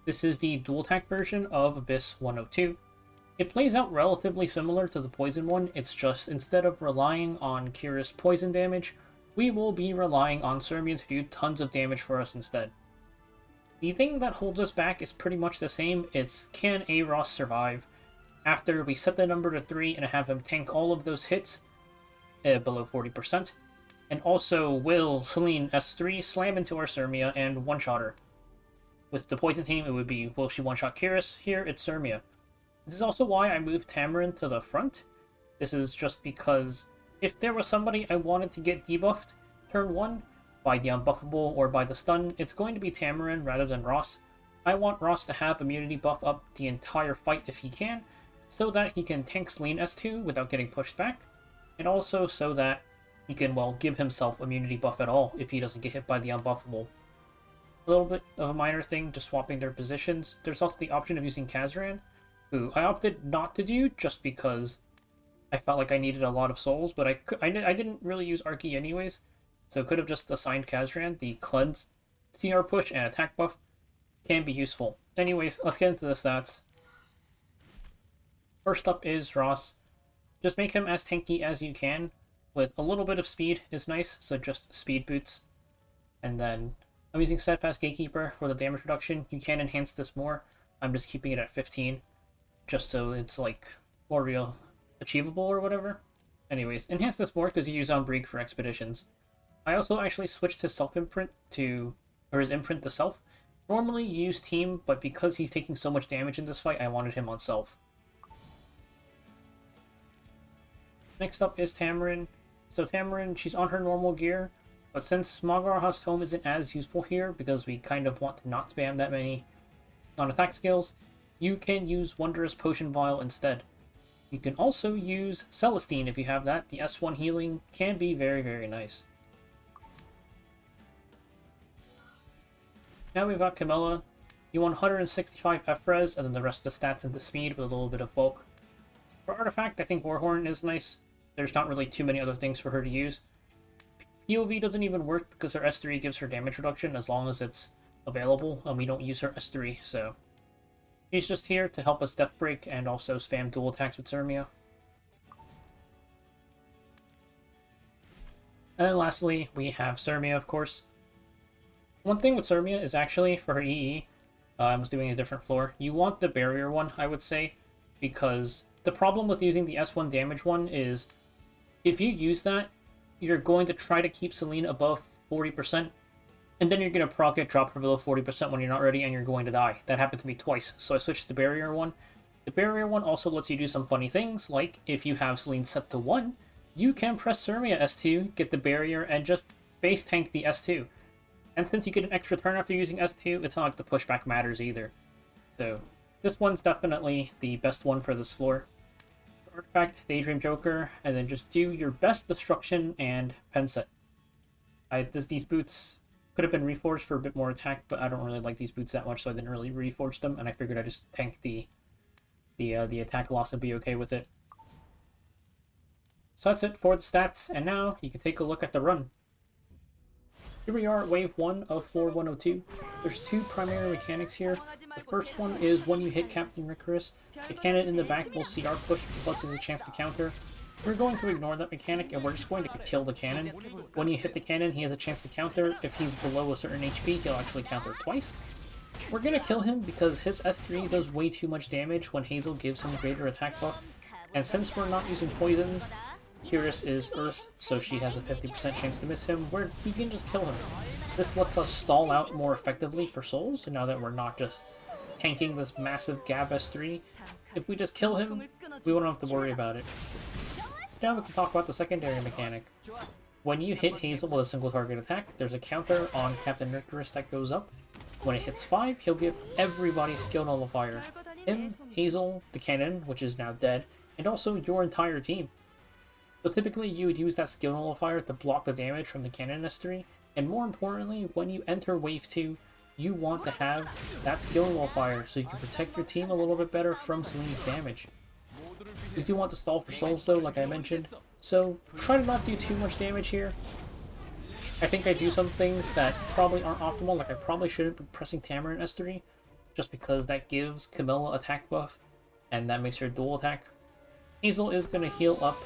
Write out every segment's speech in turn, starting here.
This is the dual attack version of Abyss 102. It plays out relatively similar to the poison one, it's just instead of relying on Rikoris poison damage, we will be relying on Cermia to do tons of damage for us instead. The thing that holds us back is pretty much the same, it's can a Ras survive after we set the number to 3 and have him tank all of those hits below 40%, and also will Celine S3 slam into our Cermia and one-shot her. With the poison team, it would be will she one-shot Rikoris? Here, it's Cermia. This is also why I moved Tamarinne to the front. This is just because if there was somebody I wanted to get debuffed turn 1 by the unbuffable or by the stun, it's going to be Tamarinne rather than Ras. I want Ras to have immunity buff up the entire fight if he can, so that he can tank Celine S2 without getting pushed back, and also so that he can, well, give himself immunity buff at all if he doesn't get hit by the unbuffable. A little bit of a minor thing, just swapping their positions. There's also the option of using Kazran, who I opted not to do just because I felt like I needed a lot of souls, but I didn't really use Arky anyways, so could have just assigned Kazran. The cleanse, CR push, and attack buff can be useful. Anyways, let's get into the stats. First up is Ras. Just make him as tanky as you can, with a little bit of speed is nice, so just speed boots. And then I'm using Steadfast Gatekeeper for the damage reduction. You can enhance this more. I'm just keeping it at 15, just so it's like more real achievable or whatever. Anyways, enhance this more because you use Brig for expeditions. I also actually switched his self-imprint to, or his imprint to self. Normally you use team, but because he's taking so much damage in this fight, I wanted him on self. Next up is Tamarinne. So Tamarinne, she's on her normal gear, but since Magarha's Tome isn't as useful here, because we kind of want to not spam that many non-attack skills, you can use Wondrous Potion Vial instead. You can also use Celestine if you have that. The S1 healing can be very, very nice. Now we've got Camilla. You want 165 F-Res, and then the rest of the stats into speed with a little bit of bulk. For Artifact, I think Warhorn is nice. There's not really too many other things for her to use. POV doesn't even work because her S3 gives her damage reduction as long as it's available, and we don't use her S3, so she's just here to help us Death Break and also spam dual attacks with Cermia. And then lastly, we have Cermia, of course. One thing with Cermia is actually, for her EE, I was doing a different floor, you want the barrier one, I would say, because the problem with using the S1 damage one is, if you use that, you're going to try to keep Celine above 40%, and then you're going to proc it, drop her below 40% when you're not ready, and you're going to die. That happened to me twice, so I switched to the barrier one. The barrier one also lets you do some funny things, like if you have Celine set to 1, you can press Cermia S2, get the barrier, and just base tank the S2. And since you get an extra turn after using S2, it's not like the pushback matters either. So this one's definitely the best one for this floor. Artifact, Daydream Joker, and then just do your best destruction and pen set. These boots could have been reforged for a bit more attack, but I don't really like these boots that much, so I didn't really reforge them, and I figured I'd just tank the attack loss and be okay with it. So that's it for the stats, and now you can take a look at the run. Here we are at Wave 1 of Floor 102. There's two primary mechanics here. The first one is when you hit Captain Rikoris, the cannon in the back will CR push, plus has a chance to counter. We're going to ignore that mechanic, and we're just going to kill the cannon. When you hit the cannon, he has a chance to counter. If he's below a certain HP, he'll actually counter twice. We're going to kill him because his S3 does way too much damage when Hazel gives him greater attack buff. And since we're not using poisons, Rikoris is Earth, so she has a 50% chance to miss him, we can just kill him. This lets us stall out more effectively for souls, now that we're not just tanking this massive Gab S3. If we just kill him, we won't have to worry about it. Now we can talk about the secondary mechanic. When you hit Hazel with a single target attack, there's a counter on Captain Rikoris that goes up. When it hits 5, he'll give everybody skill nullifier. Him, Hazel, the cannon, which is now dead, and also your entire team. So typically you would use that skill nullifier to block the damage from the cannon S3, and more importantly, when you enter Wave 2, you want to have that skill nullifier so you can protect your team a little bit better from Celine's damage. We do want to stall for souls though, like I mentioned, so try to not do too much damage here. I think I do some things that probably aren't optimal, like I probably shouldn't be pressing Tamarinne S3, just because that gives Camilla attack buff, and that makes her dual attack. Hazel is going to heal up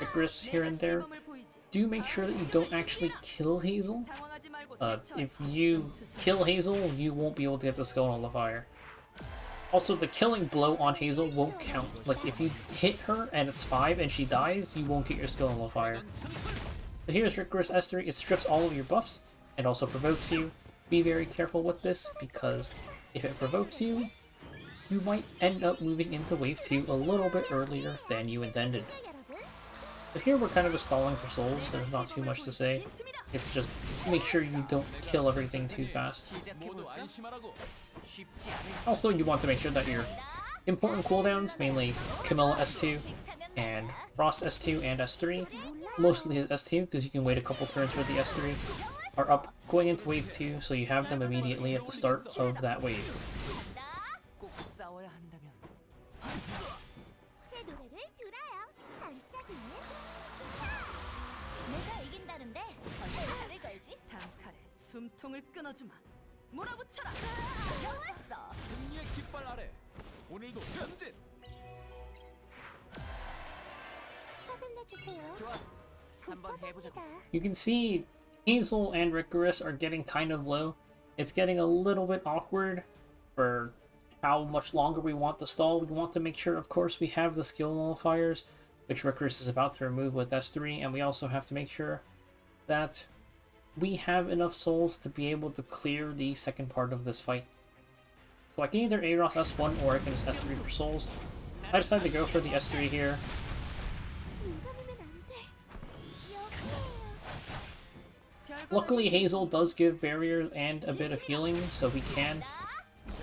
Rikoris here and there. Do make sure that you don't actually kill Hazel. If you kill Hazel, you won't be able to get the skill nullifier. Also, the killing blow on Hazel won't count. Like, if you hit her and it's 5 and she dies, you won't get your skill nullifier. So here's Rikoris S3. It strips all of your buffs and also provokes you. Be very careful with this, because if it provokes you, you might end up moving into Wave 2 a little bit earlier than you intended. So here we're kind of just stalling for souls. There's not too much to say. It's just make sure you don't kill everything too fast. Also, you want to make sure that your important cooldowns, mainly Camilla S2 and Ras S2 and S3, mostly S2 because you can wait a couple turns for the S3, are up going into Wave 2, so you have them immediately at the start of that wave. You can see Hazel and Rikoris are getting kind of low. It's getting a little bit awkward for how much longer we want to stall. We want to make sure, of course, we have the skill nullifiers, which Rikoris is about to remove with S3, and we also have to make sure that we have enough souls to be able to clear the second part of this fight. So I can either A-Ros S1 or I can just S3 for souls. I decided to go for the S3 here. Luckily, Hazel does give barriers and a bit of healing, so we can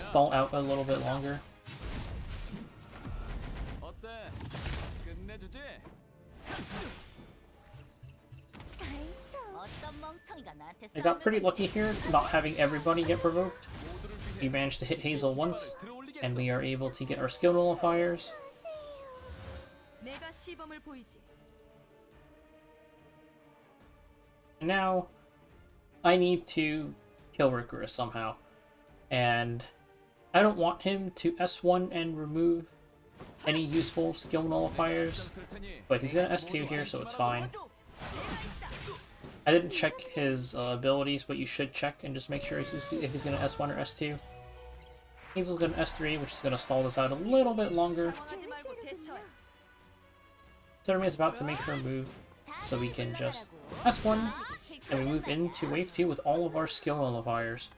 stall out a little bit longer. I got pretty lucky here, not having everybody get provoked. We managed to hit Hazel once, and we are able to get our skill nullifiers. And now, I need to kill Rikoris somehow. And I don't want him to S1 and remove any useful skill nullifiers, but he's gonna S2 here, so it's fine. I didn't check his abilities, but you should check and just make sure if he's going to S1 or S2. Hazel's going to S3, which is going to stall this out a little bit longer. Cermia is about to make her move, so we can just S1, and we move into Wave 2 with all of our skill nullifiers.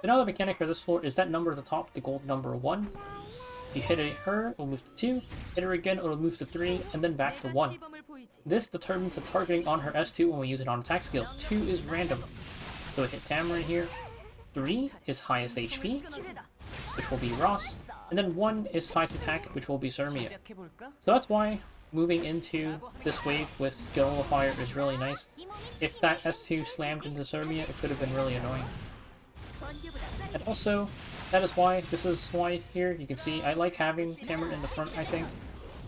So now the mechanic for this floor is that number at the top, the gold number 1. If you hit her, it'll move to 2, hit her again, it'll move to 3, and then back to 1. This determines the targeting on her S2 when we use it on attack skill. 2 is random. So we hit Tamarinne here. 3 is highest HP, which will be Ras. And then 1 is highest attack, which will be Cermia. So that's why moving into this wave with skill nullifier is really nice. If that S2 slammed into Cermia, it could have been really annoying. And also, that is why, this is why here, you can see, I like having Tamarinne in the front, I think.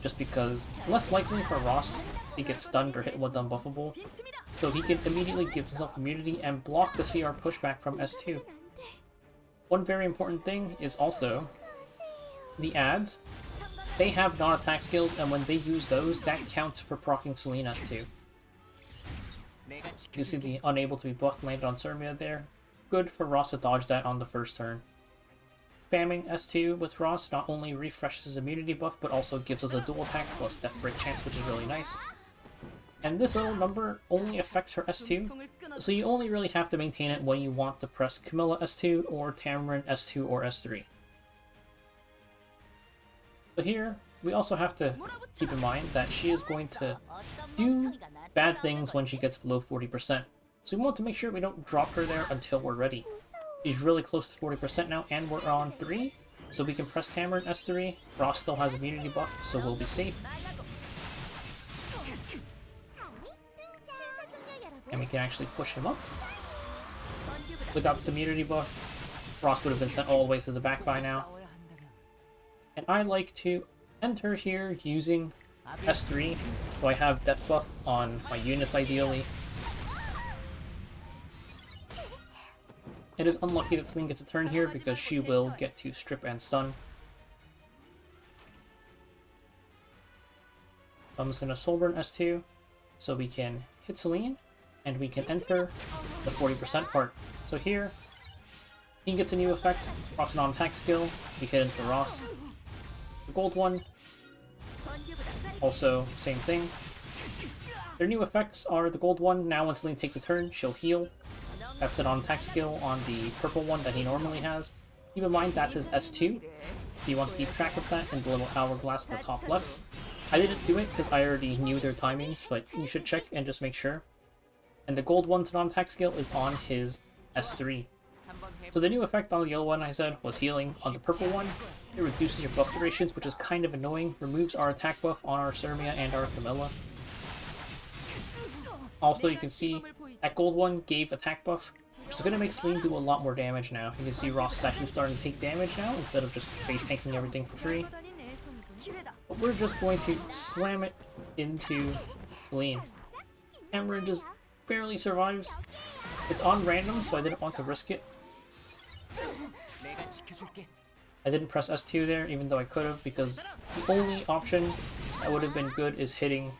Just because, less likely for Ras to get stunned or hit with unbuffable, so he can immediately give himself immunity and block the CR pushback from S2. One very important thing is also the ads. They have non-attack skills, and when they use those, that counts for proccing Celine S2. You see the unable to be buffed landed on Cermia there. Good for Ras to dodge that on the first turn. Spamming S2 with Ras not only refreshes his immunity buff, but also gives us a dual attack plus death break chance, which is really nice. And this little number only affects her S2, so you only really have to maintain it when you want to press Camilla S2 or Tamarinne S2 or S3. But here, we also have to keep in mind that she is going to do bad things when she gets below 40%. So we want to make sure we don't drop her there until we're ready. She's really close to 40% now, and we're on 3, so we can press Tamarinne S3. Ras still has immunity buff, so we'll be safe. And we can actually push him up. Without this immunity buff, Ras would have been sent all the way to the back by now. And I like to enter here using S3, so I have death buff on my units ideally. It is unlucky that Celine gets a turn here because she will get to strip and stun. I'm just going to Soulburn S2 so we can hit Celine and we can enter the 40% part. So here, he gets a new effect, Ross non-attack skill, we hit into Ross. The gold one, also same thing. Their new effects are the gold one, now when Celine takes a turn, she'll heal. That's the non-attack skill on the purple one that he normally has. Keep in mind that's his S2, if you want to keep track of that in the little hourglass at the top left. I didn't do it because I already knew their timings, but you should check and just make sure. And the gold one's non-attack skill is on his S3. So the new effect on the yellow one I said was healing. On the purple one, it reduces your buff durations, which is kind of annoying. Removes our attack buff on our Cermia and our Camilla. Also, you can see that gold one gave attack buff, which is going to make Celine do a lot more damage now. You can see Ross is actually starting to take damage now, instead of just face tanking everything for free. But we're just going to slam it into Celine. Tamarinne just barely survives. It's on random, so I didn't want to risk it. I didn't press S2 there, even though I could have, because the only option that would have been good is hitting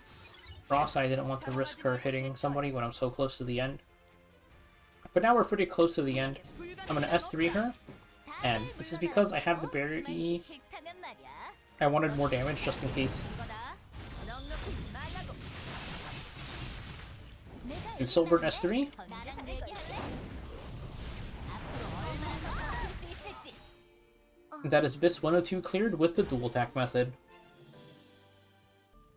Ross. I didn't want to risk her hitting somebody when I'm so close to the end. But now we're pretty close to the end. I'm going to S3 her, and this is because I have the barrier E. I wanted more damage just in case. And Soulburn S3. That is BIS 102 cleared with the dual attack method.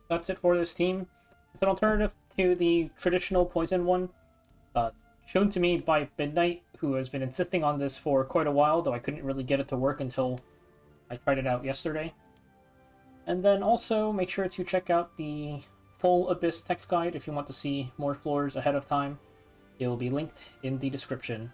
That's it for this team. It's an alternative to the traditional poison one, shown to me by Midnight, who has been insisting on this for quite a while, though I couldn't really get it to work until I tried it out yesterday. And then also make sure to check out the full Abyss text guide if you want to see more floors ahead of time. It will be linked in the description.